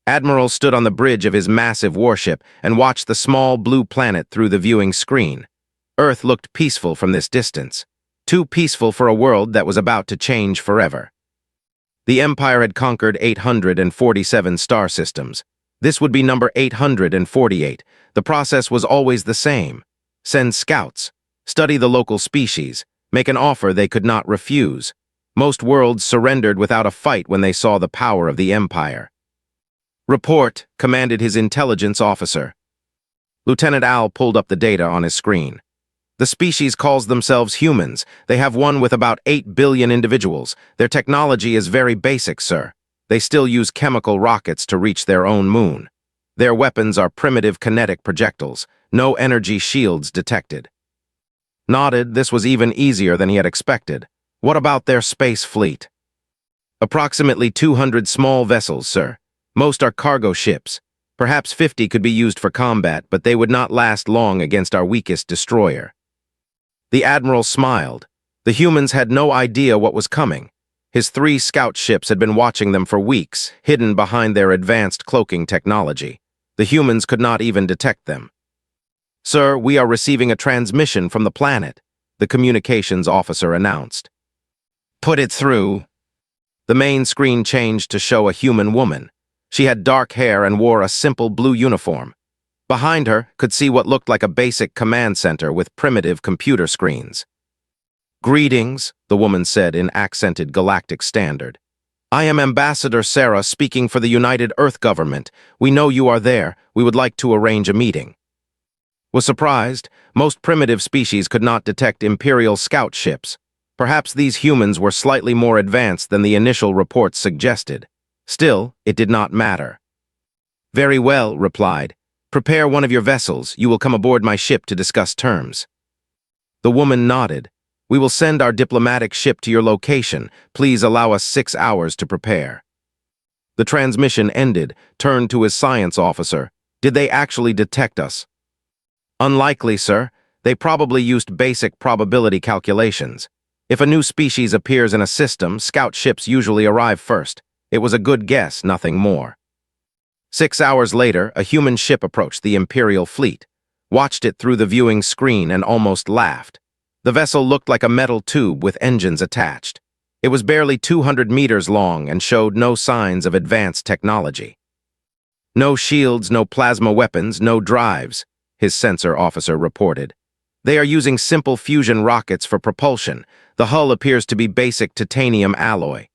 Admiral stood on the bridge of his massive warship and watched the small blue planet through the viewing screen. Earth looked peaceful from this distance. Too peaceful for a world that was about to change forever. The Empire had conquered 847 star systems. This would be number 848. The process was always the same. Send scouts, study the local species, make an offer they could not refuse. Most worlds surrendered without a fight when they saw the power of the Empire. "Report," commanded his intelligence officer. Lieutenant Al pulled up the data on his screen. "The species calls themselves humans. They have one with about 8 billion individuals. Their technology is very basic, sir. They still use chemical rockets to reach their own moon. Their weapons are primitive kinetic projectiles. No energy shields detected." Nodded, this was even easier than he had expected. "What about their space fleet?" "Approximately 200 small vessels, sir. Most are cargo ships. Perhaps 50 could be used for combat, but they would not last long against our weakest destroyer." The Admiral smiled. The humans had no idea what was coming. His 3 scout ships had been watching them for weeks, hidden behind their advanced cloaking technology. The humans could not even detect them. "Sir, we are receiving a transmission from the planet," the communications officer announced. "Put it through." The main screen changed to show a human woman. She had dark hair and wore a simple blue uniform. Behind her could see what looked like a basic command center with primitive computer screens. "Greetings," the woman said in accented galactic standard. "I am Ambassador Sarah speaking for the United Earth Government. We know you are there. We would like to arrange a meeting." Was surprised, most primitive species could not detect Imperial scout ships. Perhaps these humans were slightly more advanced than the initial reports suggested. Still, it did not matter. "Very well," replied. "Prepare one of your vessels. You will come aboard my ship to discuss terms." The woman nodded. "We will send our diplomatic ship to your location. Please allow us 6 hours to prepare." The transmission ended, turned to his science officer. "Did they actually detect us?" "Unlikely, sir. They probably used basic probability calculations. If a new species appears in a system, scout ships usually arrive first. It was a good guess, nothing more." 6 hours later, a human ship approached the Imperial fleet, watched it through the viewing screen and almost laughed. The vessel looked like a metal tube with engines attached. It was barely 200 meters long and showed no signs of advanced technology. "No shields, no plasma weapons, no drives," his sensor officer reported. "They are using simple fusion rockets for propulsion. The hull appears to be basic titanium alloy."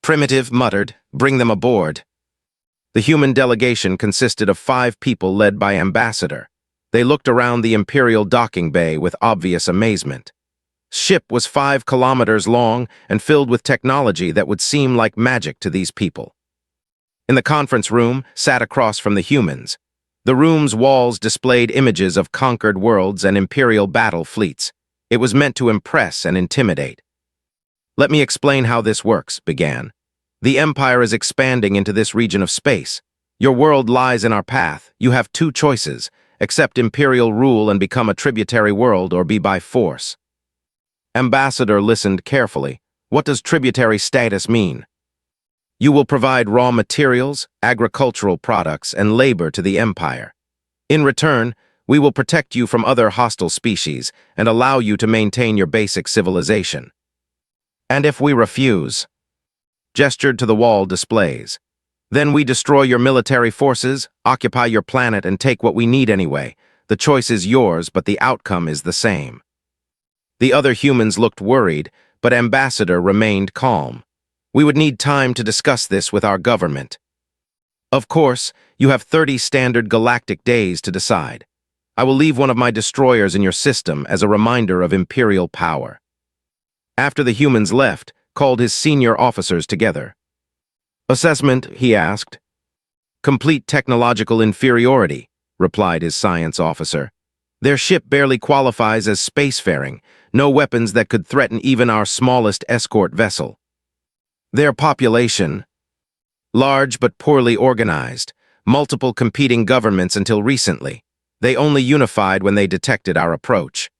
"Primitive," muttered. "Bring them aboard." The human delegation consisted of 5 people led by Ambassador. They looked around the Imperial docking bay with obvious amazement. Ship was 5 kilometers long and filled with technology that would seem like magic to these people. In the conference room, sat across from the humans. The room's walls displayed images of conquered worlds and Imperial battle fleets. It was meant to impress and intimidate. "Let me explain how this works," began. "The Empire is expanding into this region of space. Your world lies in our path. You have 2 choices: accept Imperial rule and become a tributary world, or be by force." Ambassador listened carefully. "What does tributary status mean?" "You will provide raw materials, agricultural products, and labor to the Empire. In return, we will protect you from other hostile species and allow you to maintain your basic civilization." "And if we refuse?" Gestured to the wall displays. "Then we destroy your military forces, occupy your planet, and take what we need anyway. The choice is yours, but the outcome is the same." The other humans looked worried, but Ambassador remained calm. "We would need time to discuss this with our government." "Of course, you have 30 standard galactic days to decide. I will leave one of my destroyers in your system as a reminder of Imperial power." After the humans left, called his senior officers together. "Assessment," he asked. "Complete technological inferiority," replied his science officer. "Their ship barely qualifies as spacefaring, no weapons that could threaten even our smallest escort vessel. Their population, large but poorly organized, multiple competing governments until recently. They only unified when they detected our approach.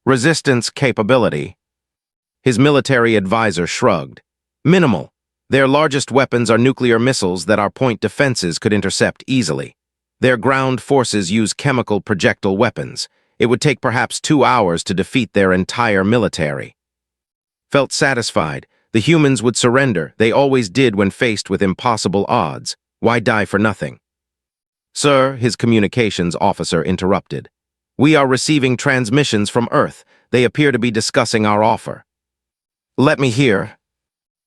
Resistance capability." His military advisor shrugged. "Minimal. Their largest weapons are nuclear missiles that our point defenses could intercept easily. Their ground forces use chemical projectile weapons. It would take perhaps 2 hours to defeat their entire military. Felt satisfied. The humans would surrender. They always did when faced with impossible odds. Why die for nothing? Sir, his communications officer interrupted. We are receiving transmissions from Earth. They appear to be discussing our offer. Let me hear.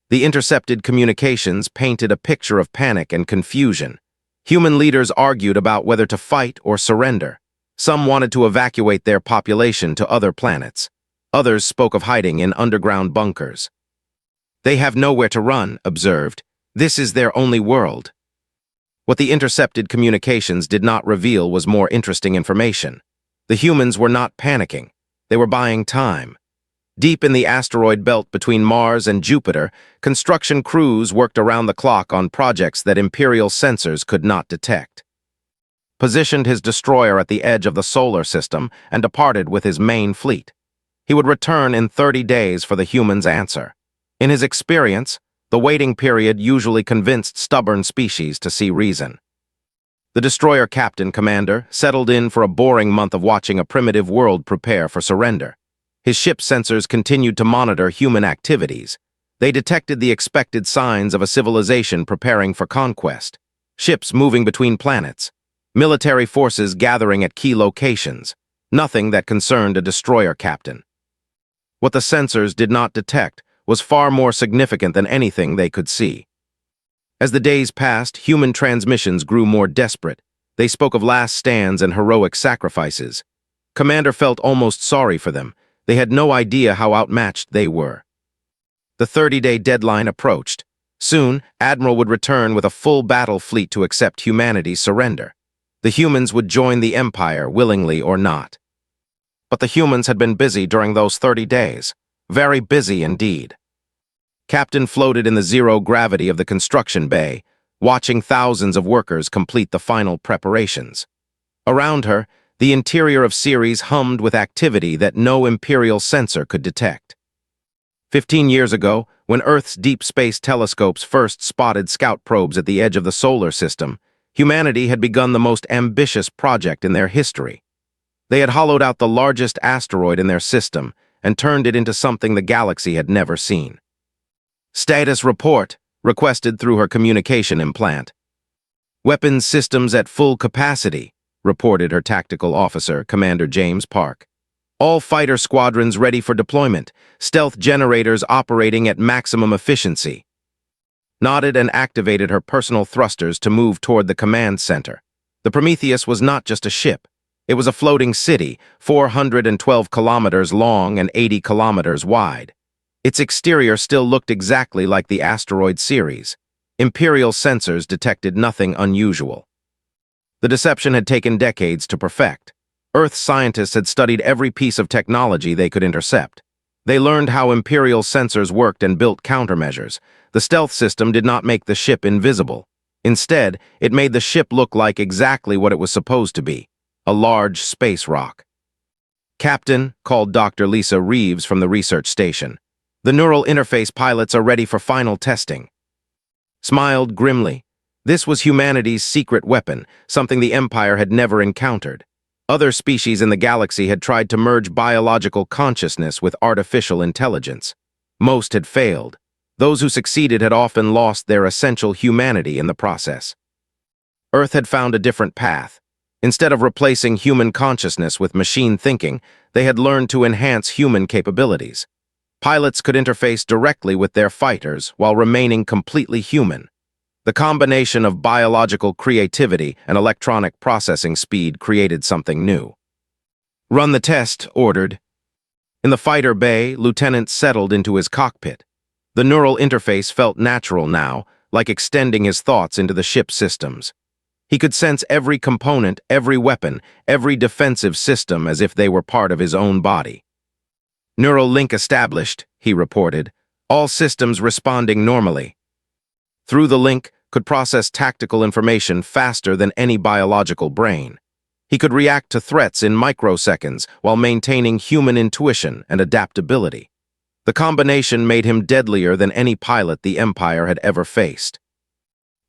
The intercepted communications painted a picture of panic and confusion. Human leaders argued about whether to fight or surrender. Some wanted to evacuate their population to other planets. Others spoke of hiding in underground bunkers. They have nowhere to run, observed. This is their only world. What the intercepted communications did not reveal was more interesting information. The humans were not panicking. They were buying time. Deep in the asteroid belt between Mars and Jupiter, construction crews worked around the clock on projects that Imperial sensors could not detect. Positioned his destroyer at the edge of the solar system and departed with his main fleet. He would return in 30 days for the humans' answer. In his experience, the waiting period usually convinced stubborn species to see reason. The destroyer captain-commander settled in for a boring month of watching a primitive world prepare for surrender. His ship's sensors continued to monitor human activities. They detected the expected signs of a civilization preparing for conquest. Ships moving between planets. Military forces gathering at key locations. Nothing that concerned a destroyer captain. What the sensors did not detect was far more significant than anything they could see. As the days passed, human transmissions grew more desperate. They spoke of last stands and heroic sacrifices. Commander felt almost sorry for them. They had no idea how outmatched they were. The 30-day deadline approached. Soon, Admiral would return with a full battle fleet to accept humanity's surrender. The humans would join the Empire, willingly or not. But the humans had been busy during those 30 days. Very busy indeed. Captain floated in the zero gravity of the construction bay, watching thousands of workers complete the final preparations. Around her, the interior of Ceres hummed with activity that no Imperial sensor could detect. 15 years ago, when Earth's deep space telescopes first spotted scout probes at the edge of the solar system, humanity had begun the most ambitious project in their history. They had hollowed out the largest asteroid in their system and turned it into something the galaxy had never seen. Status report, requested through her communication implant. Weapons systems at full capacity, reported her tactical officer, Commander James Park. All fighter squadrons ready for deployment, stealth generators operating at maximum efficiency. Nodded and activated her personal thrusters to move toward the command center. The Prometheus was not just a ship. It was a floating city, 412 kilometers long and 80 kilometers wide. Its exterior still looked exactly like the asteroid Ceres. Imperial sensors detected nothing unusual. The deception had taken decades to perfect. Earth scientists had studied every piece of technology they could intercept. They learned how Imperial sensors worked and built countermeasures. The stealth system did not make the ship invisible. Instead, it made the ship look like exactly what it was supposed to be, a large space rock. Captain, called Dr. Lisa Reeves from the research station. The neural interface pilots are ready for final testing. Smiled grimly. This was humanity's secret weapon, something the Empire had never encountered. Other species in the galaxy had tried to merge biological consciousness with artificial intelligence. Most had failed. Those who succeeded had often lost their essential humanity in the process. Earth had found a different path. Instead of replacing human consciousness with machine thinking, they had learned to enhance human capabilities. Pilots could interface directly with their fighters while remaining completely human. The combination of biological creativity and electronic processing speed created something new. Run the test, ordered. In the fighter bay, Lieutenant settled into his cockpit. The neural interface felt natural now, like extending his thoughts into the ship's systems. He could sense every component, every weapon, every defensive system as if they were part of his own body. Neural link established, he reported, all systems responding normally. Through the link, could process tactical information faster than any biological brain. He could react to threats in microseconds while maintaining human intuition and adaptability. The combination made him deadlier than any pilot the Empire had ever faced.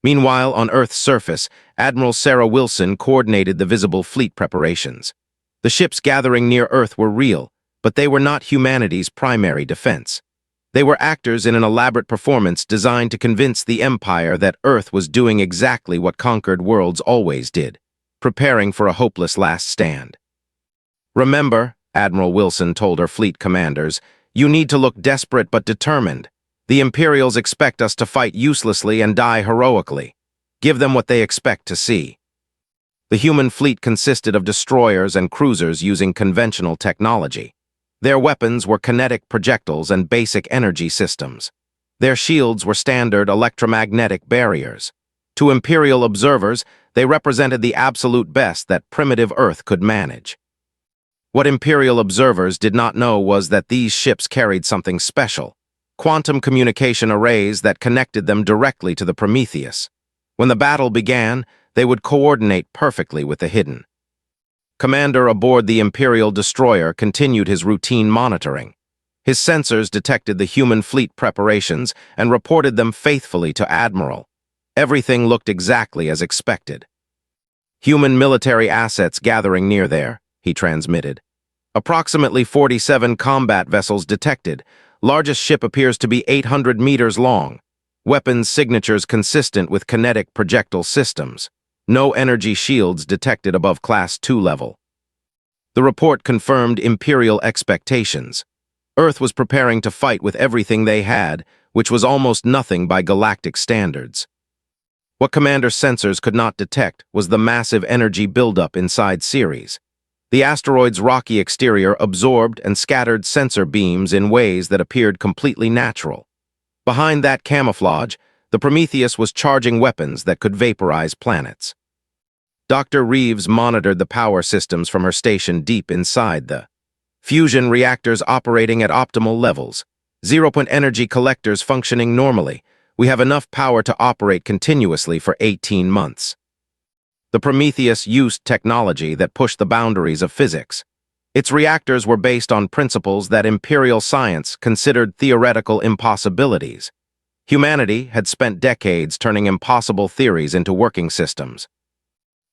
Meanwhile, on Earth's surface, Admiral Sarah Wilson coordinated the visible fleet preparations. The ships gathering near Earth were real, but they were not humanity's primary defense. They were actors in an elaborate performance designed to convince the Empire that Earth was doing exactly what conquered worlds always did, preparing for a hopeless last stand. "Remember," Admiral Wilson told her fleet commanders, "you need to look desperate but determined. The Imperials expect us to fight uselessly and die heroically. Give them what they expect to see." The human fleet consisted of destroyers and cruisers using conventional technology. Their weapons were kinetic projectiles and basic energy systems. Their shields were standard electromagnetic barriers. To Imperial observers, they represented the absolute best that primitive Earth could manage. What Imperial observers did not know was that these ships carried something special: quantum communication arrays that connected them directly to the Prometheus. When the battle began, they would coordinate perfectly with the hidden. Commander aboard the Imperial destroyer continued his routine monitoring. His sensors detected the human fleet preparations and reported them faithfully to Admiral. Everything looked exactly as expected. "Human military assets gathering near there," he transmitted. "Approximately 47 combat vessels detected. Largest ship appears to be 800 meters long. Weapons signatures consistent with kinetic projectile systems. No energy shields detected above Class 2 level." The report confirmed Imperial expectations. Earth was preparing to fight with everything they had, which was almost nothing by galactic standards. What Commander's sensors could not detect was the massive energy buildup inside Ceres. The asteroid's rocky exterior absorbed and scattered sensor beams in ways that appeared completely natural. Behind that camouflage, the Prometheus was charging weapons that could vaporize planets. Dr. Reeves monitored the power systems from her station deep inside the fusion reactors operating at optimal levels. Zero-point energy collectors functioning normally. We have enough power to operate continuously for 18 months. The Prometheus used technology that pushed the boundaries of physics. Its reactors were based on principles that Imperial science considered theoretical impossibilities. Humanity had spent decades turning impossible theories into working systems.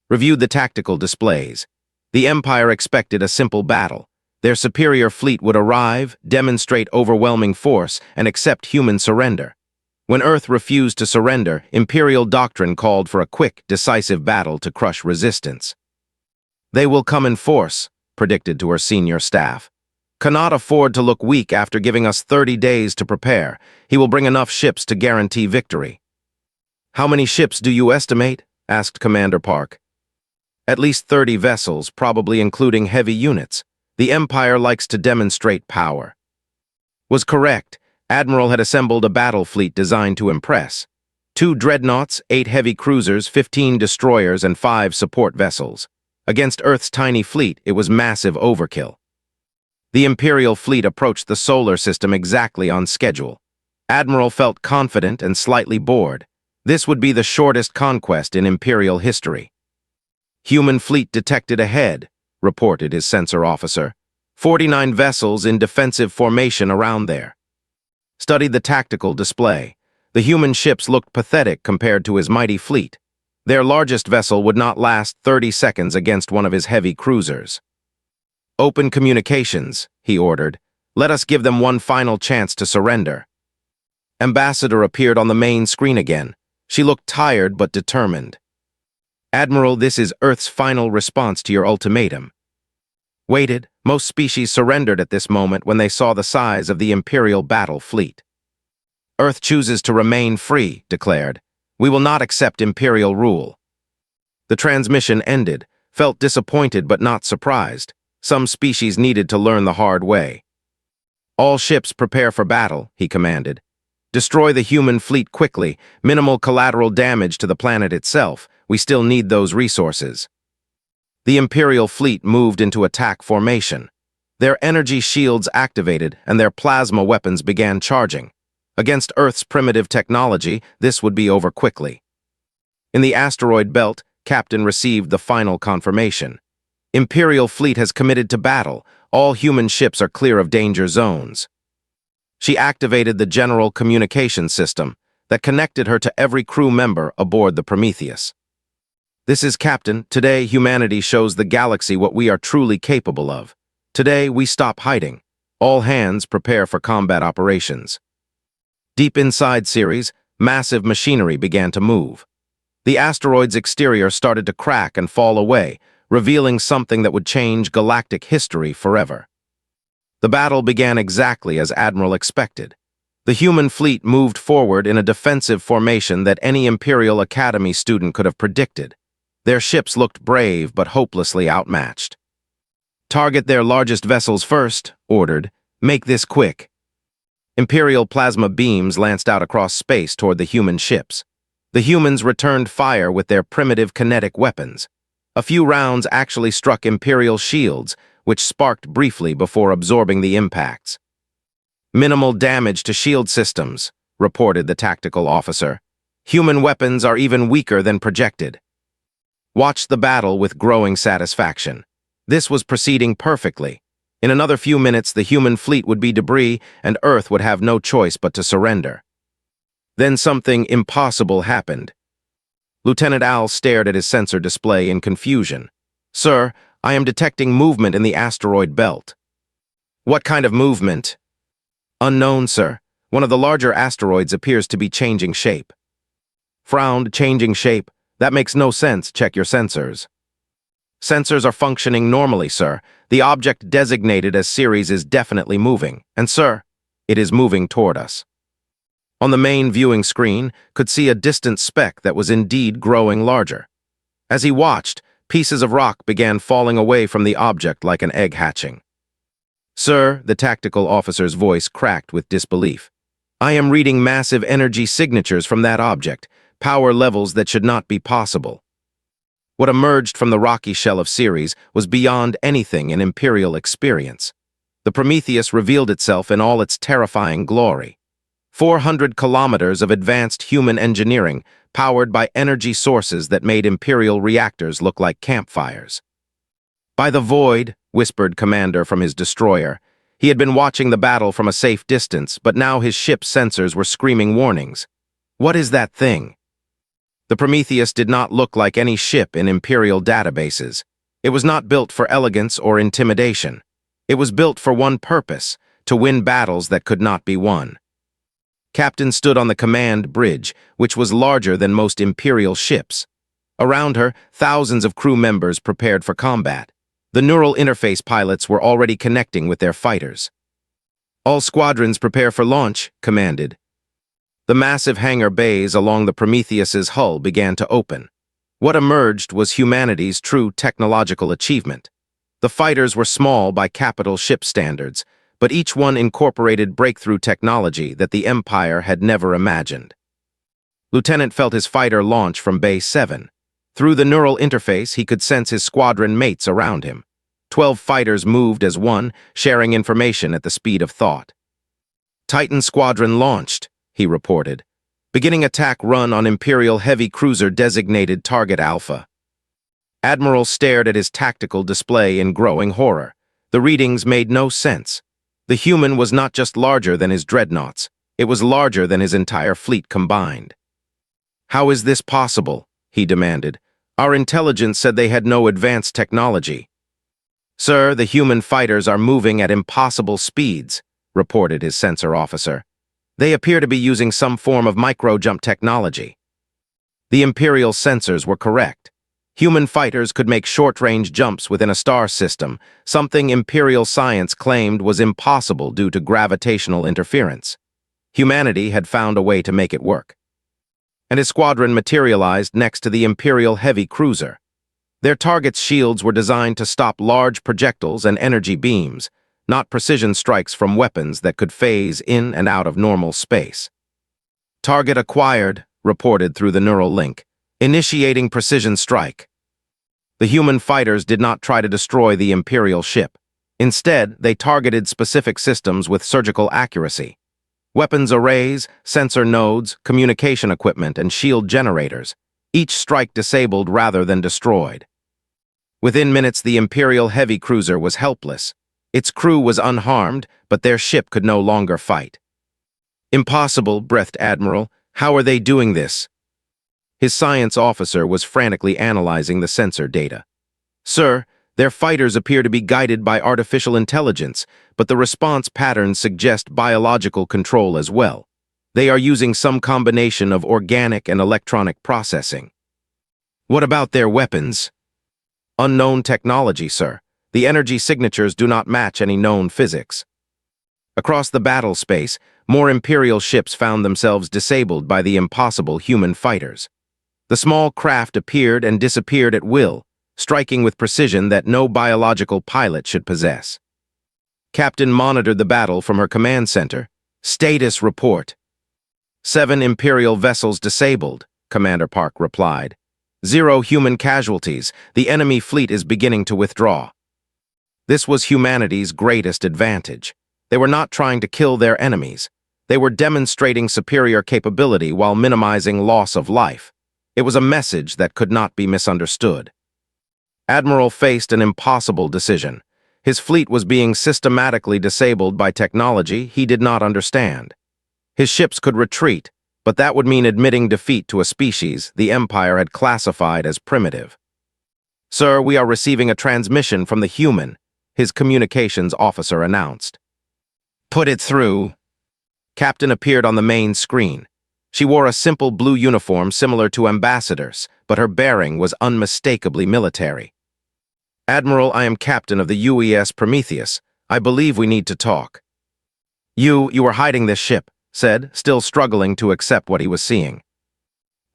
Reviewed the tactical displays. The Empire expected a simple battle. Their superior fleet would arrive, demonstrate overwhelming force, and accept human surrender. When Earth refused to surrender, Imperial doctrine called for a quick, decisive battle to crush resistance. "They will come in force," predicted to her senior staff. "Cannot afford to look weak after giving us 30 days to prepare. He will bring enough ships to guarantee victory." "How many ships do you estimate?" asked Commander Park. "At least 30 vessels, probably including heavy units. The Empire likes to demonstrate power." Was correct. Admiral had assembled a battle fleet designed to impress. 2 dreadnoughts, 8 heavy cruisers, 15 destroyers, and 5 support vessels. Against Earth's tiny fleet, it was massive overkill. The Imperial fleet approached the solar system exactly on schedule. Admiral felt confident and slightly bored. This would be the shortest conquest in Imperial history. "Human fleet detected ahead," reported his sensor officer. 49 vessels in defensive formation around there. Studied the tactical display. The human ships looked pathetic compared to his mighty fleet. Their largest vessel would not last 30 seconds against one of his heavy cruisers. "Open communications," he ordered. "Let us give them one final chance to surrender." Ambassador appeared on the main screen again. She looked tired but determined. "Admiral, this is Earth's final response to your ultimatum." Waited. Most species surrendered at this moment when they saw the size of the Imperial battle fleet. "Earth chooses to remain free," declared. "We will not accept Imperial rule." The transmission ended, felt disappointed but not surprised. Some species needed to learn the hard way. "All ships prepare for battle," he commanded. "Destroy the human fleet quickly. Minimal collateral damage to the planet itself. We still need those resources." The Imperial fleet moved into attack formation. Their energy shields activated and their plasma weapons began charging. Against Earth's primitive technology, this would be over quickly. In the asteroid belt, Captain received the final confirmation. "Imperial fleet has committed to battle. All human ships are clear of danger zones." She activated the general communication system that connected her to every crew member aboard the Prometheus. "This is Captain. Today, humanity shows the galaxy what we are truly capable of. Today, we stop hiding. All hands prepare for combat operations." Deep inside Ceres, massive machinery began to move. The asteroid's exterior started to crack and fall away, revealing something that would change galactic history forever. The battle began exactly as Admiral expected. The human fleet moved forward in a defensive formation that any Imperial Academy student could have predicted. Their ships looked brave but hopelessly outmatched. "Target their largest vessels first," ordered. "Make this quick." Imperial plasma beams lanced out across space toward the human ships. The humans returned fire with their primitive kinetic weapons. A few rounds actually struck Imperial shields, which sparked briefly before absorbing the impacts. "Minimal damage to shield systems," reported the tactical officer. "Human weapons are even weaker than projected." Watched the battle with growing satisfaction. This was proceeding perfectly. In another few minutes, the human fleet would be debris, and Earth would have no choice but to surrender. Then something impossible happened. Lieutenant Al stared at his sensor display in confusion. "Sir, I am detecting movement in the asteroid belt." "What kind of movement?" "Unknown, sir. One of the larger asteroids appears to be changing shape." Frowned. "Changing shape? That makes no sense. Check your sensors." "Sensors are functioning normally, sir. The object designated as Ceres is definitely moving. And, sir, it is moving toward us." On the main viewing screen, could see a distant speck that was indeed growing larger. As he watched, pieces of rock began falling away from the object like an egg hatching. "Sir," the tactical officer's voice cracked with disbelief, "I am reading massive energy signatures from that object, power levels that should not be possible." What emerged from the rocky shell of Ceres was beyond anything in Imperial experience. The Prometheus revealed itself in all its terrifying glory. 400 kilometers of advanced human engineering, powered by energy sources that made Imperial reactors look like campfires. "By the void," whispered Commander from his destroyer. He had been watching the battle from a safe distance, but now his ship's sensors were screaming warnings. "What is that thing?" The Prometheus did not look like any ship in Imperial databases. It was not built for elegance or intimidation. It was built for one purpose: to win battles that could not be won. Captain stood on the command bridge, which was larger than most Imperial ships. Around her, thousands of crew members prepared for combat. The neural interface pilots were already connecting with their fighters. "All squadrons prepare for launch," commanded. The massive hangar bays along the Prometheus's hull began to open. What emerged was humanity's true technological achievement. The fighters were small by capital ship standards, but each one incorporated breakthrough technology that the Empire had never imagined. Lieutenant felt his fighter launch from Bay 7. Through the neural interface, he could sense his squadron mates around him. 12 fighters moved as one, sharing information at the speed of thought. "Titan Squadron launched," he reported. "Beginning attack run on Imperial heavy cruiser designated Target Alpha." Admiral stared at his tactical display in growing horror. The readings made no sense. The human was not just larger than his dreadnoughts, it was larger than his entire fleet combined. "How is this possible?" he demanded. "Our intelligence said they had no advanced technology." "Sir, the human fighters are moving at impossible speeds," reported his sensor officer. "They appear to be using some form of micro-jump technology." The Imperial sensors were correct. Human fighters could make short-range jumps within a star system, something Imperial science claimed was impossible due to gravitational interference. Humanity had found a way to make it work. And his squadron materialized next to the Imperial heavy cruiser. Their target's shields were designed to stop large projectiles and energy beams, not precision strikes from weapons that could phase in and out of normal space. "Target acquired," reported through the neural link. "Initiating precision strike." The human fighters did not try to destroy the Imperial ship. Instead, they targeted specific systems with surgical accuracy. Weapons arrays, sensor nodes, communication equipment, and shield generators. Each strike disabled rather than destroyed. Within minutes, the Imperial heavy cruiser was helpless. Its crew was unharmed, but their ship could no longer fight. Impossible, breathed Admiral. How are they doing this? His science officer was frantically analyzing the sensor data. Sir, their fighters appear to be guided by artificial intelligence, but the response patterns suggest biological control as well. They are using some combination of organic and electronic processing. What about their weapons? Unknown technology, sir. The energy signatures do not match any known physics. Across the battle space, more Imperial ships found themselves disabled by the impossible human fighters. The small craft appeared and disappeared at will, striking with precision that no biological pilot should possess. Captain monitored the battle from her command center. Status report. 7 Imperial vessels disabled, Commander Park replied. 0 human casualties. The enemy fleet is beginning to withdraw. This was humanity's greatest advantage. They were not trying to kill their enemies. They were demonstrating superior capability while minimizing loss of life. It was a message that could not be misunderstood. Admiral faced an impossible decision. His fleet was being systematically disabled by technology he did not understand. His ships could retreat, but that would mean admitting defeat to a species the Empire had classified as primitive. Sir, we are receiving a transmission from the human, his communications officer announced. Put it through. Captain appeared on the main screen. She wore a simple blue uniform similar to ambassadors, but her bearing was unmistakably military. Admiral, I am captain of the UES Prometheus. I believe we need to talk. You were hiding this ship, said, still struggling to accept what he was seeing.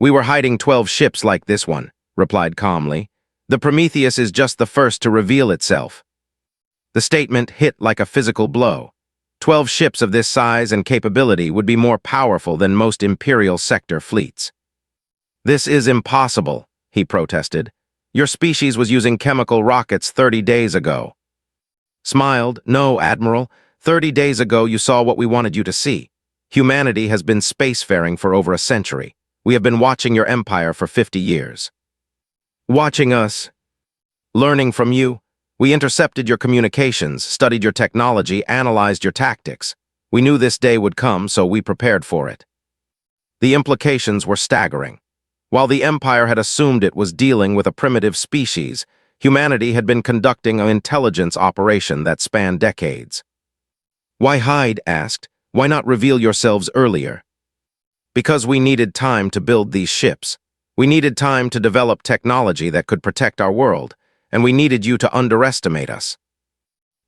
We were hiding 12 ships like this one, replied calmly. The Prometheus is just the first to reveal itself. The statement hit like a physical blow. 12 ships of this size and capability would be more powerful than most Imperial sector fleets. This is impossible, he protested. Your species was using chemical rockets 30 days ago. Smiled, no, Admiral. 30 days ago you saw what we wanted you to see. Humanity has been spacefaring for over a century. We have been watching your empire for 50 years. Watching us? Learning from you? We intercepted your communications, studied your technology, analyzed your tactics. We knew this day would come, so we prepared for it. The implications were staggering. While the Empire had assumed it was dealing with a primitive species, humanity had been conducting an intelligence operation that spanned decades. Why hide? Asked. Why not reveal yourselves earlier? Because we needed time to build these ships. We needed time to develop technology that could protect our world, and we needed you to underestimate us.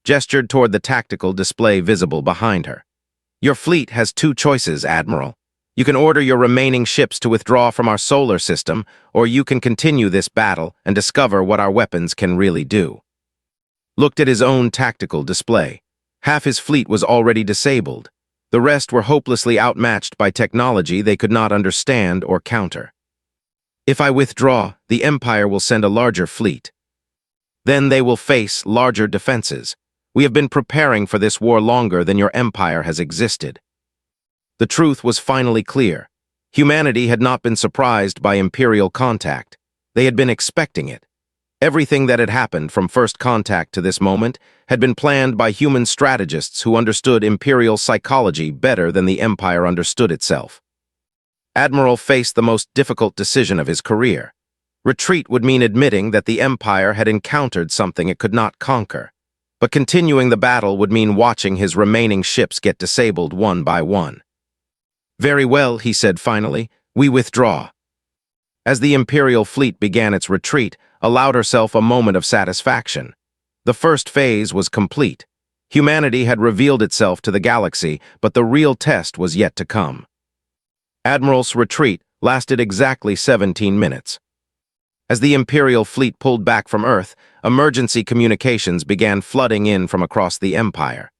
Gestured toward the tactical display visible behind her. Your fleet has 2 choices, Admiral. You can order your remaining ships to withdraw from our solar system, or you can continue this battle and discover what our weapons can really do. Looked at his own tactical display. Half his fleet was already disabled. The rest were hopelessly outmatched by technology they could not understand or counter. If I withdraw, the Empire will send a larger fleet. Then they will face larger defenses. We have been preparing for this war longer than your empire has existed. The truth was finally clear. Humanity had not been surprised by Imperial contact. They had been expecting it. Everything that had happened from first contact to this moment had been planned by human strategists who understood Imperial psychology better than the Empire understood itself. Admiral faced the most difficult decision of his career. Retreat would mean admitting that the Empire had encountered something it could not conquer, but continuing the battle would mean watching his remaining ships get disabled one by one. Very well, he said finally, we withdraw. As the Imperial fleet began its retreat, allowed herself a moment of satisfaction. The first phase was complete. Humanity had revealed itself to the galaxy, but the real test was yet to come. Admiral's retreat lasted exactly 17 minutes. As the Imperial fleet pulled back from Earth, emergency communications began flooding in from across the Empire.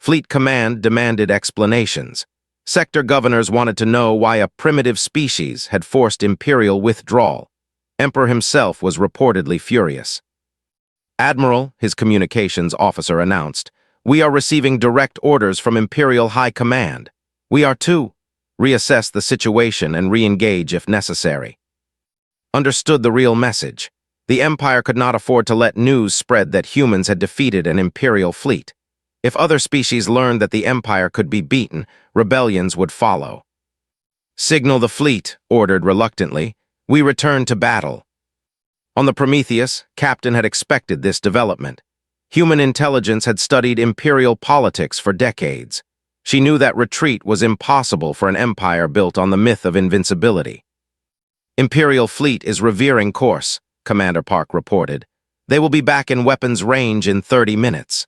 Fleet Command demanded explanations. Sector governors wanted to know why a primitive species had forced Imperial withdrawal. Emperor himself was reportedly furious. Admiral, his communications officer announced, we are receiving direct orders from Imperial High Command. We are to reassess the situation and re-engage if necessary. Understood the real message. The Empire could not afford to let news spread that humans had defeated an Imperial fleet. If other species learned that the Empire could be beaten, rebellions would follow. "Signal the fleet," ordered reluctantly. "We return to battle." On the Prometheus, Captain had expected this development. Human intelligence had studied imperial politics for decades. She knew that retreat was impossible for an empire built on the myth of invincibility. "Imperial fleet is reversing course," Commander Park reported. "They will be back in weapons range in 30 minutes.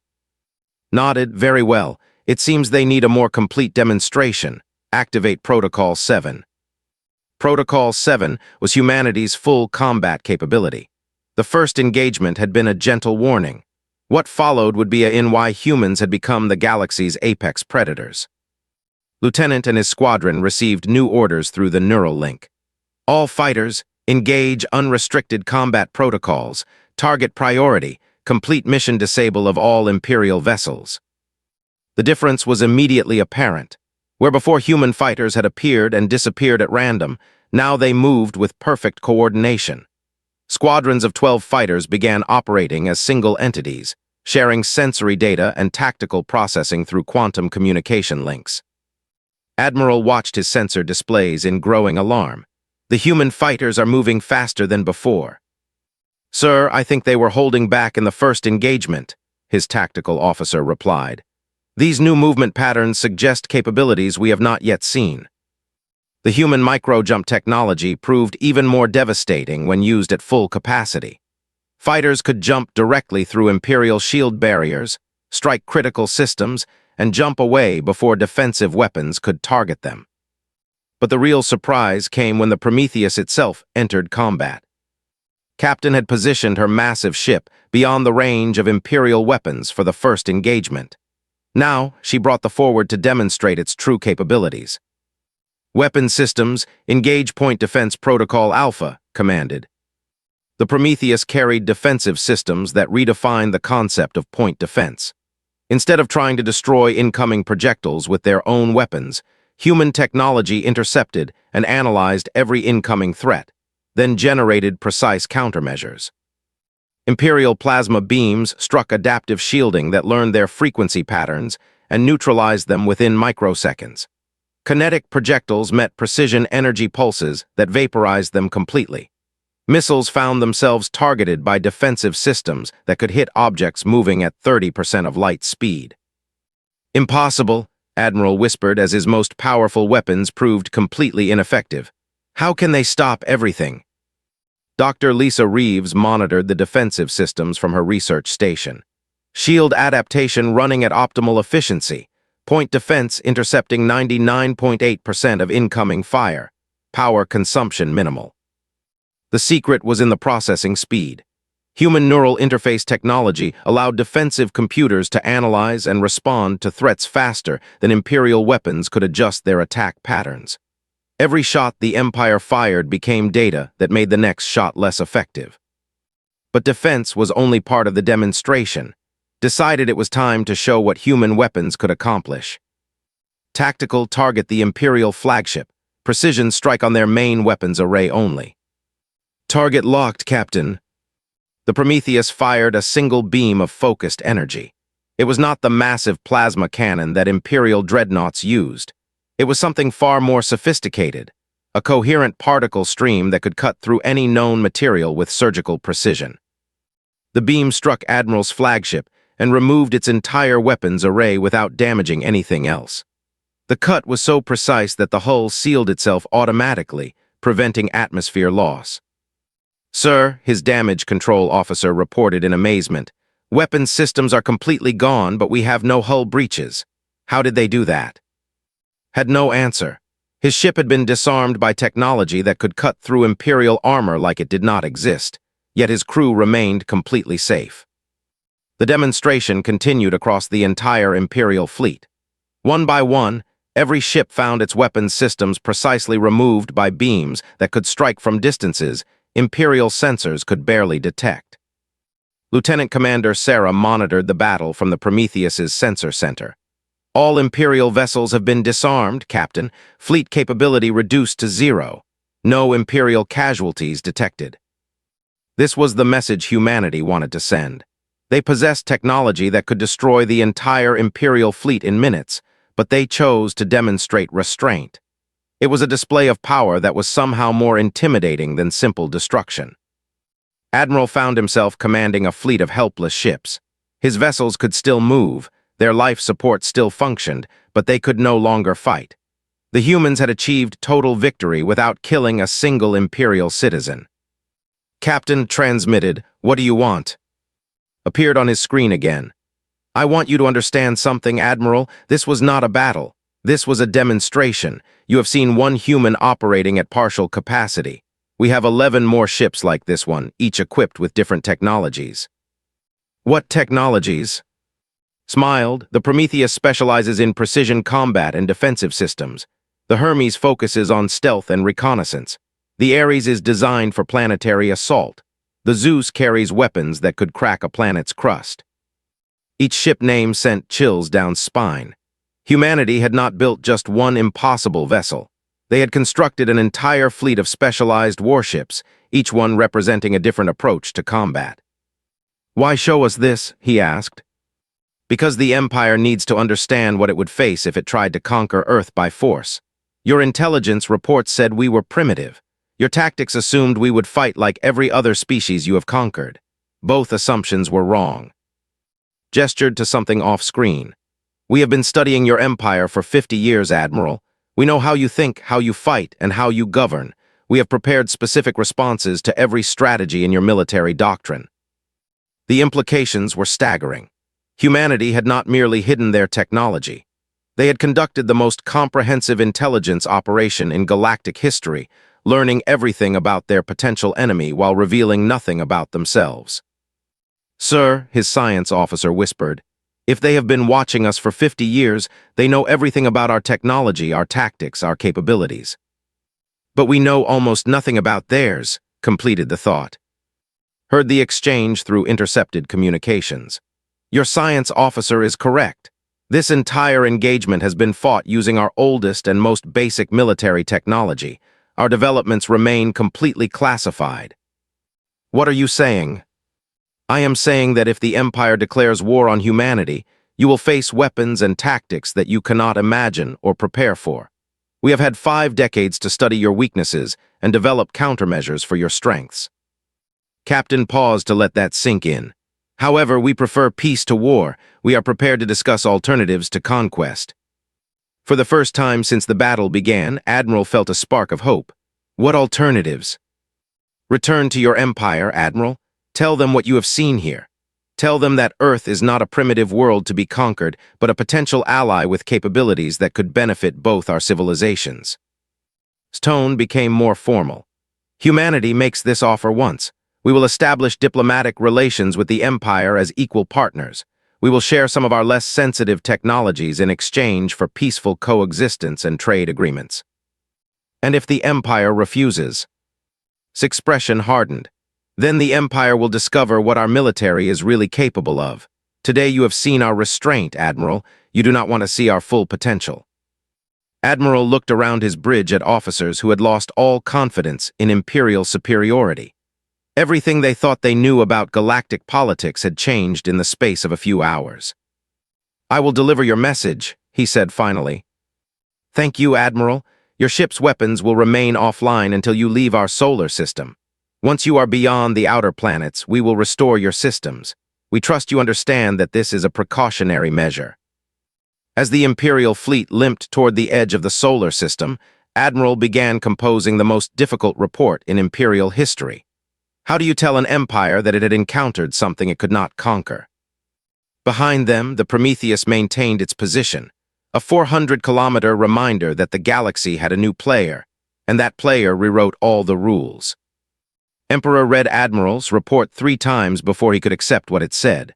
Nodded. "Very well. It seems they need a more complete demonstration. Activate Protocol 7. Protocol 7 was humanity's full combat capability. The first engagement had been a gentle warning. What followed would be in why humans had become the galaxy's apex predators. Lieutenant and his squadron received new orders through the neural link. "All fighters, engage unrestricted combat protocols, target priority, complete mission disable of all Imperial vessels." The difference was immediately apparent. Where before human fighters had appeared and disappeared at random, now they moved with perfect coordination. Squadrons of 12 fighters began operating as single entities, sharing sensory data and tactical processing through quantum communication links. Admiral watched his sensor displays in growing alarm. "The human fighters are moving faster than before." "Sir, I think they were holding back in the first engagement," his tactical officer replied. "These new movement patterns suggest capabilities we have not yet seen." The human micro-jump technology proved even more devastating when used at full capacity. Fighters could jump directly through Imperial shield barriers, strike critical systems, and jump away before defensive weapons could target them. But the real surprise came when the Prometheus itself entered combat. Captain had positioned her massive ship beyond the range of Imperial weapons for the first engagement. Now, she brought the forward to demonstrate its true capabilities. "Weapon systems, engage Point Defense Protocol Alpha," commanded. The Prometheus carried defensive systems that redefined the concept of point defense. Instead of trying to destroy incoming projectiles with their own weapons, human technology intercepted and analyzed every incoming threat, then generated precise countermeasures. Imperial plasma beams struck adaptive shielding that learned their frequency patterns and neutralized them within microseconds. Kinetic projectiles met precision energy pulses that vaporized them completely. Missiles found themselves targeted by defensive systems that could hit objects moving at 30% of light speed. "Impossible," Admiral whispered as his most powerful weapons proved completely ineffective. "How can they stop everything?" Dr. Lisa Reeves monitored the defensive systems from her research station. Shield adaptation running at optimal efficiency. Point defense intercepting 99.8% of incoming fire. Power consumption minimal. The secret was in the processing speed. Human neural interface technology allowed defensive computers to analyze and respond to threats faster than Imperial weapons could adjust their attack patterns. Every shot the Empire fired became data that made the next shot less effective. But defense was only part of the demonstration. Decided it was time to show what human weapons could accomplish. Tactical target the Imperial flagship. Precision strike on their main weapons array only. "Target locked, Captain." The Prometheus fired a single beam of focused energy. It was not the massive plasma cannon that Imperial dreadnoughts used. It was something far more sophisticated, a coherent particle stream that could cut through any known material with surgical precision. The beam struck Admiral's flagship and removed its entire weapons array without damaging anything else. The cut was so precise that the hull sealed itself automatically, preventing atmosphere loss. "Sir," his damage control officer reported in amazement, "weapons systems are completely gone, but we have no hull breaches. How did they do that?" Had no answer. His ship had been disarmed by technology that could cut through Imperial armor like it did not exist, yet his crew remained completely safe. The demonstration continued across the entire Imperial fleet. One by one, every ship found its weapons systems precisely removed by beams that could strike from distances Imperial sensors could barely detect. Lieutenant Commander Sarah monitored the battle from the Prometheus's sensor center. "All Imperial vessels have been disarmed, Captain. Fleet capability reduced to 0. No Imperial casualties detected." This was the message humanity wanted to send. They possessed technology that could destroy the entire Imperial fleet in minutes, but they chose to demonstrate restraint. It was a display of power that was somehow more intimidating than simple destruction. Admiral found himself commanding a fleet of helpless ships. His vessels could still move, their life support still functioned, but they could no longer fight. The humans had achieved total victory without killing a single Imperial citizen. Captain transmitted, "What do you want?" Appeared on his screen again. "I want you to understand something, Admiral. This was not a battle. This was a demonstration. You have seen one human operating at partial capacity. We have 11 more ships like this one, each equipped with different technologies." "What technologies?" Smiled. "The Prometheus specializes in precision combat and defensive systems. The Hermes focuses on stealth and reconnaissance. The Ares is designed for planetary assault. The Zeus carries weapons that could crack a planet's crust." Each ship name sent chills down spine. Humanity had not built just one impossible vessel. They had constructed an entire fleet of specialized warships, each one representing a different approach to combat. "Why show us this?" he asked. "Because the Empire needs to understand what it would face if it tried to conquer Earth by force. Your intelligence reports said we were primitive. Your tactics assumed we would fight like every other species you have conquered. Both assumptions were wrong." Gestured to something off-screen. "We have been studying your empire for 50 years, Admiral. We know how you think, how you fight, and how you govern. We have prepared specific responses to every strategy in your military doctrine." The implications were staggering. Humanity had not merely hidden their technology. They had conducted the most comprehensive intelligence operation in galactic history, learning everything about their potential enemy while revealing nothing about themselves. "Sir," his science officer whispered, "if they have been watching us for 50 years, they know everything about our technology, our tactics, our capabilities." "But we know almost nothing about theirs," completed the thought. Heard the exchange through intercepted communications. "Your science officer is correct. This entire engagement has been fought using our oldest and most basic military technology. Our developments remain completely classified." "What are you saying?" "I am saying that if the Empire declares war on humanity, you will face weapons and tactics that you cannot imagine or prepare for. We have had 5 decades to study your weaknesses and develop countermeasures for your strengths." Captain paused to let that sink in. "However, we prefer peace to war. We are prepared to discuss alternatives to conquest." For the first time since the battle began, Admiral felt a spark of hope. "What alternatives?" "Return to your empire, Admiral. Tell them what you have seen here. Tell them that Earth is not a primitive world to be conquered, but a potential ally with capabilities that could benefit both our civilizations." His tone became more formal. "Humanity makes this offer once. We will establish diplomatic relations with the Empire as equal partners. We will share some of our less sensitive technologies in exchange for peaceful coexistence and trade agreements." "And if the Empire refuses?" His expression hardened. "Then the Empire will discover what our military is really capable of. Today you have seen our restraint, Admiral. You do not want to see our full potential." Admiral looked around his bridge at officers who had lost all confidence in Imperial superiority. Everything they thought they knew about galactic politics had changed in the space of a few hours. "I will deliver your message," he said finally. "Thank you, Admiral. Your ship's weapons will remain offline until you leave our solar system. Once you are beyond the outer planets, we will restore your systems. We trust you understand that this is a precautionary measure." As the Imperial fleet limped toward the edge of the solar system, Admiral began composing the most difficult report in Imperial history. How do you tell an empire that it had encountered something it could not conquer? Behind them, the Prometheus maintained its position, a 400-kilometer reminder that the galaxy had a new player, and that player rewrote all the rules. Emperor read Admiral's report 3 times before he could accept what it said.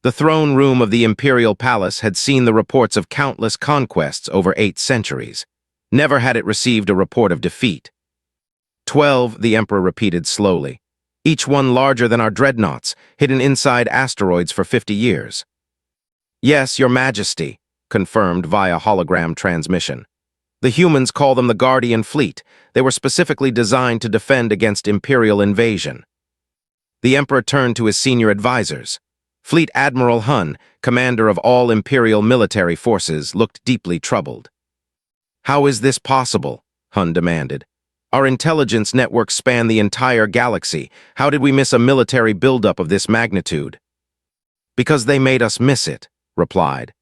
The throne room of the Imperial Palace had seen the reports of countless conquests over 8 centuries. Never had it received a report of defeat. 12, the Emperor repeated slowly. Each one larger than our dreadnoughts, hidden inside asteroids for 50 years. "Yes, Your Majesty," confirmed via hologram transmission. "The humans call them the Guardian Fleet. They were specifically designed to defend against Imperial invasion." The Emperor turned to his senior advisors. Fleet Admiral Hun, commander of all Imperial military forces, looked deeply troubled. "How is this possible?" Hun demanded. "Our intelligence networks span the entire galaxy. How did we miss a military buildup of this magnitude?" "Because they made us miss it," replied.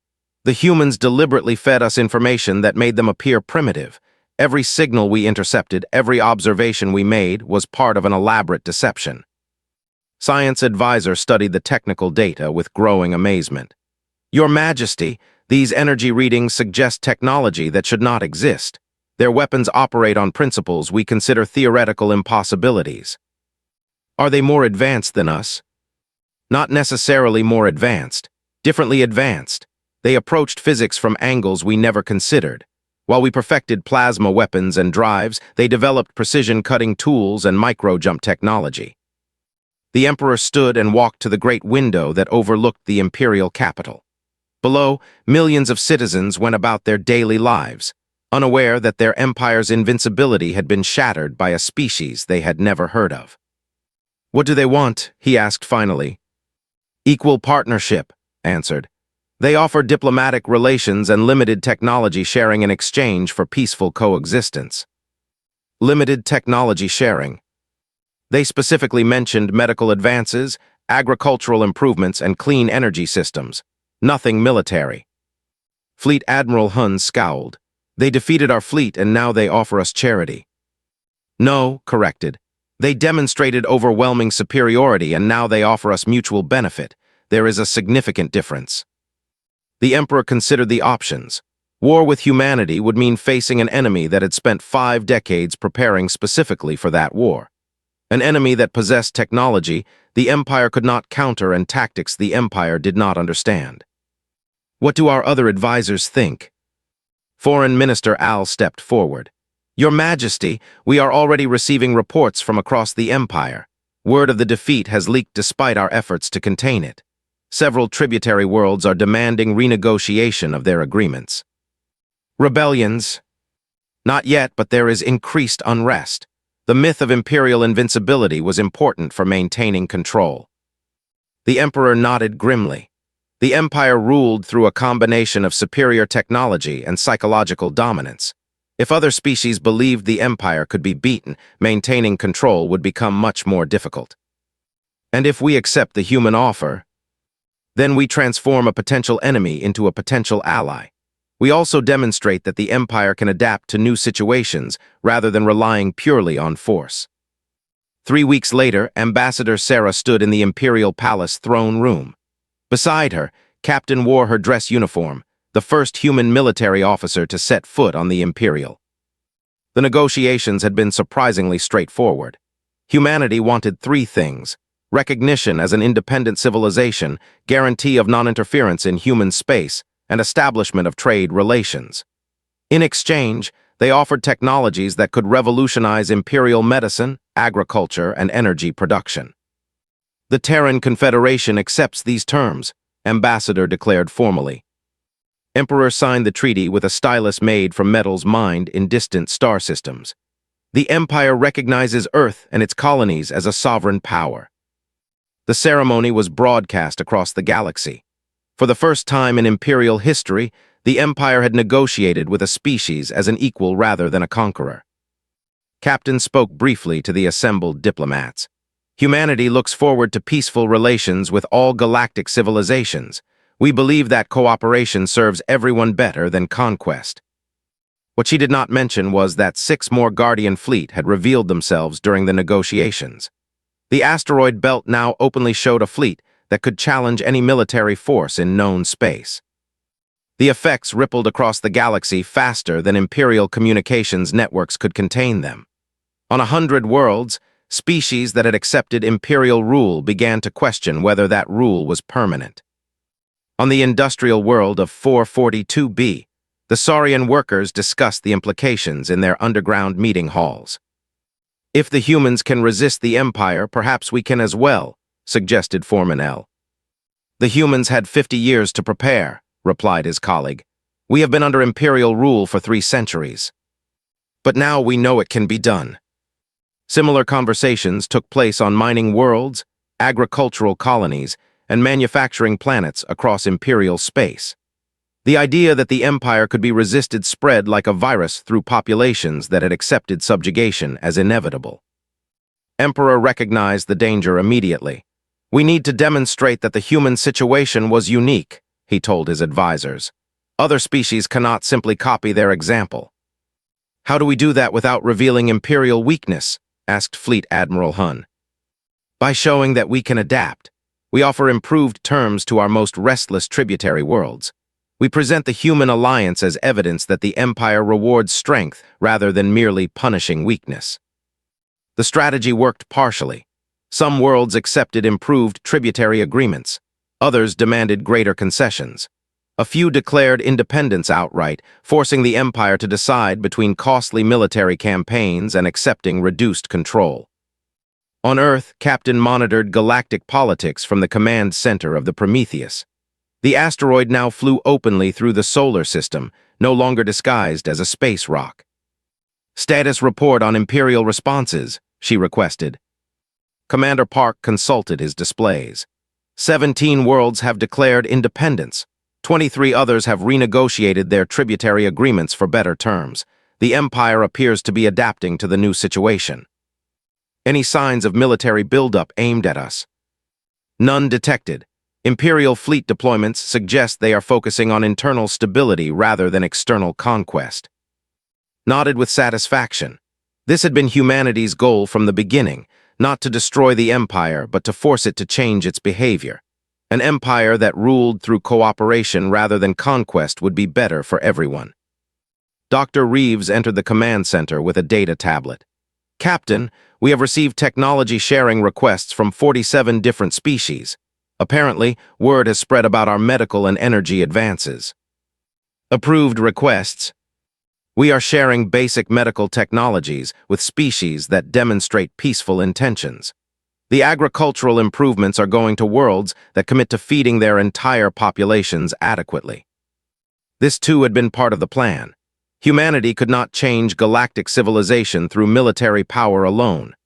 "The humans deliberately fed us information that made them appear primitive. Every signal we intercepted, every observation we made, was part of an elaborate deception." Science Advisor studied the technical data with growing amazement. "Your Majesty, these energy readings suggest technology that should not exist. Their weapons operate on principles we consider theoretical impossibilities." "Are they more advanced than us?" "Not necessarily more advanced, differently advanced. They approached physics from angles we never considered. While we perfected plasma weapons and drives, they developed precision-cutting tools and micro-jump technology." The Emperor stood and walked to the great window that overlooked the imperial capital. Below, millions of citizens went about their daily lives, unaware that their empire's invincibility had been shattered by a species they had never heard of. "What do they want?" he asked finally. "Equal partnership," answered. "They offer diplomatic relations and limited technology sharing in exchange for peaceful coexistence." Limited technology sharing. They specifically mentioned medical advances, agricultural improvements, and clean energy systems. Nothing military. Fleet Admiral Hun scowled. "They defeated our fleet and now they offer us charity." "No," corrected. "They demonstrated overwhelming superiority and now they offer us mutual benefit. There is a significant difference." The Emperor considered the options. War with humanity would mean facing an enemy that had spent 5 decades preparing specifically for that war. An enemy that possessed technology the Empire could not counter and tactics the Empire did not understand. "What do our other advisors think?" Foreign Minister Al stepped forward. "Your Majesty, we are already receiving reports from across the Empire. Word of the defeat has leaked despite our efforts to contain it. Several tributary worlds are demanding renegotiation of their agreements." "Rebellions?" "Not yet, but there is increased unrest. The myth of imperial invincibility was important for maintaining control." The Emperor nodded grimly. The Empire ruled through a combination of superior technology and psychological dominance. If other species believed the Empire could be beaten, maintaining control would become much more difficult. "And if we accept the human offer, then we transform a potential enemy into a potential ally. We also demonstrate that the Empire can adapt to new situations rather than relying purely on force." 3 weeks later, Ambassador Sarah stood in the Imperial Palace throne room. Beside her, Captain wore her dress uniform, the first human military officer to set foot on the Imperial. The negotiations had been surprisingly straightforward. Humanity wanted 3 things: recognition as an independent civilization, guarantee of non-interference in human space, and establishment of trade relations. In exchange, they offered technologies that could revolutionize imperial medicine, agriculture, and energy production. "The Terran Confederation accepts these terms," Ambassador declared formally. Emperor signed the treaty with a stylus made from metals mined in distant star systems. "The Empire recognizes Earth and its colonies as a sovereign power." The ceremony was broadcast across the galaxy. For the first time in imperial history, the Empire had negotiated with a species as an equal rather than a conqueror. Captain spoke briefly to the assembled diplomats. "Humanity looks forward to peaceful relations with all galactic civilizations. We believe that cooperation serves everyone better than conquest." What she did not mention was that 6 more Guardian fleet had revealed themselves during the negotiations. The asteroid belt now openly showed a fleet that could challenge any military force in known space. The effects rippled across the galaxy faster than Imperial communications networks could contain them. On 100 worlds, species that had accepted Imperial rule began to question whether that rule was permanent. On the industrial world of 442b, the Saurian workers discussed the implications in their underground meeting halls. "If the humans can resist the Empire, perhaps we can as well," suggested Foreman L. "The humans had 50 years to prepare," replied his colleague. "We have been under Imperial rule for 3 centuries. But now we know it can be done." Similar conversations took place on mining worlds, agricultural colonies, and manufacturing planets across Imperial space. The idea that the Empire could be resisted spread like a virus through populations that had accepted subjugation as inevitable. Emperor recognized the danger immediately. "We need to demonstrate that the human situation was unique," he told his advisors. "Other species cannot simply copy their example." "How do we do that without revealing Imperial weakness?" asked Fleet Admiral Hun. "By showing that we can adapt. We offer improved terms to our most restless tributary worlds. We present the human alliance as evidence that the Empire rewards strength rather than merely punishing weakness." The strategy worked partially. Some worlds accepted improved tributary agreements. Others demanded greater concessions. A few declared independence outright, forcing the Empire to decide between costly military campaigns and accepting reduced control. On Earth, Captain monitored galactic politics from the command center of the Prometheus. The asteroid now flew openly through the solar system, no longer disguised as a space rock. "Status report on Imperial responses," she requested. Commander Park consulted his displays. 17 worlds have declared independence. 23 others have renegotiated their tributary agreements for better terms. The Empire appears to be adapting to the new situation. "Any signs of military buildup aimed at us?" "None detected. Imperial fleet deployments suggest they are focusing on internal stability rather than external conquest." Nodded with satisfaction. This had been humanity's goal from the beginning, not to destroy the Empire, but to force it to change its behavior. An empire that ruled through cooperation rather than conquest would be better for everyone. Dr. Reeves entered the command center with a data tablet. "Captain, we have received technology sharing requests from 47 different species. Apparently, word has spread about our medical and energy advances." "Approved requests. We are sharing basic medical technologies with species that demonstrate peaceful intentions. The agricultural improvements are going to worlds that commit to feeding their entire populations adequately." This too had been part of the plan. Humanity could not change galactic civilization through military power alone,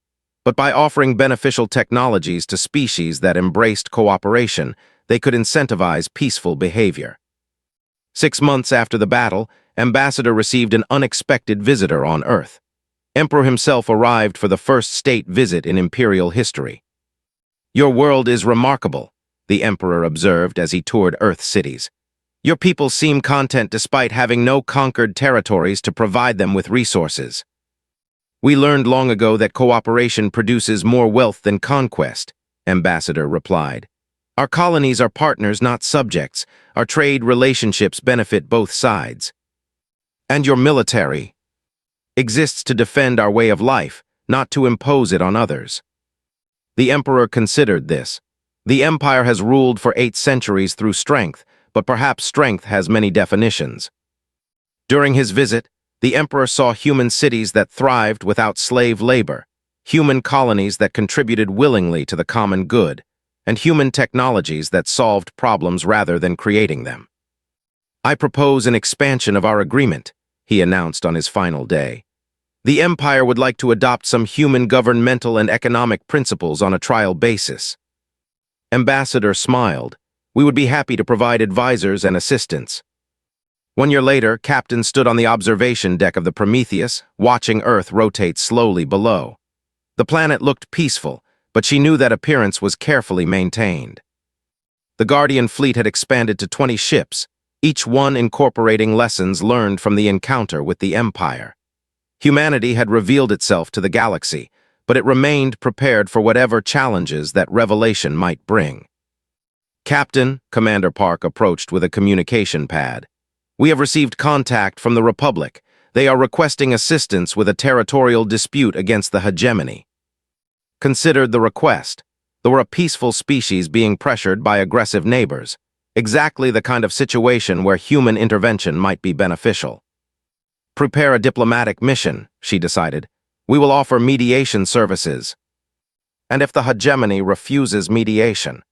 but by offering beneficial technologies to species that embraced cooperation, they could incentivize peaceful behavior. 6 months after the battle, Ambassador received an unexpected visitor on Earth. Emperor himself arrived for the first state visit in Imperial history. "Your world is remarkable," the Emperor observed as he toured Earth cities. "Your people seem content despite having no conquered territories to provide them with resources." "We learned long ago that cooperation produces more wealth than conquest," Ambassador replied. "Our colonies are partners, not subjects. Our trade relationships benefit both sides." "And your military exists to defend our way of life, not to impose it on others." The Emperor considered this. The Empire has ruled for 8 centuries through strength, but perhaps strength has many definitions. During his visit, the Emperor saw human cities that thrived without slave labor, human colonies that contributed willingly to the common good, and human technologies that solved problems rather than creating them. "I propose an expansion of our agreement," he announced on his final day. "The Empire would like to adopt some human governmental and economic principles on a trial basis." Ambassador smiled. "We would be happy to provide advisors and assistance." 1 year later, Captain stood on the observation deck of the Prometheus, watching Earth rotate slowly below. The planet looked peaceful, but she knew that appearance was carefully maintained. The Guardian fleet had expanded to 20 ships, each one incorporating lessons learned from the encounter with the Empire. Humanity had revealed itself to the galaxy, but it remained prepared for whatever challenges that revelation might bring. "Captain," Commander Park approached with a communication pad, "we have received contact from the Republic. They are requesting assistance with a territorial dispute against the hegemony." Considered the request. They were a peaceful species being pressured by aggressive neighbors, exactly the kind of situation where human intervention might be beneficial. "Prepare a diplomatic mission," she decided. "We will offer mediation services." "And if the hegemony refuses mediation?"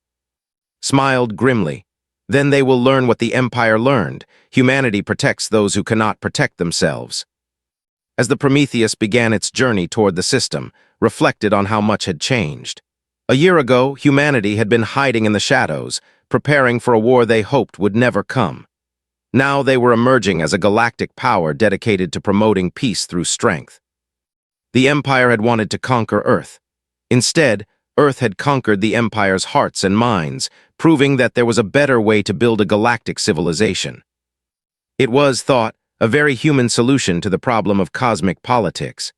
Smiled grimly. "Then they will learn what the Empire learned. Humanity protects those who cannot protect themselves." As the Prometheus began its journey toward the system, reflected on how much had changed. A year ago, humanity had been hiding in the shadows, preparing for a war they hoped would never come. Now they were emerging as a galactic power dedicated to promoting peace through strength. The Empire had wanted to conquer Earth. Instead, Earth had conquered the Empire's hearts and minds, proving that there was a better way to build a galactic civilization. It was, thought, a very human solution to the problem of cosmic politics.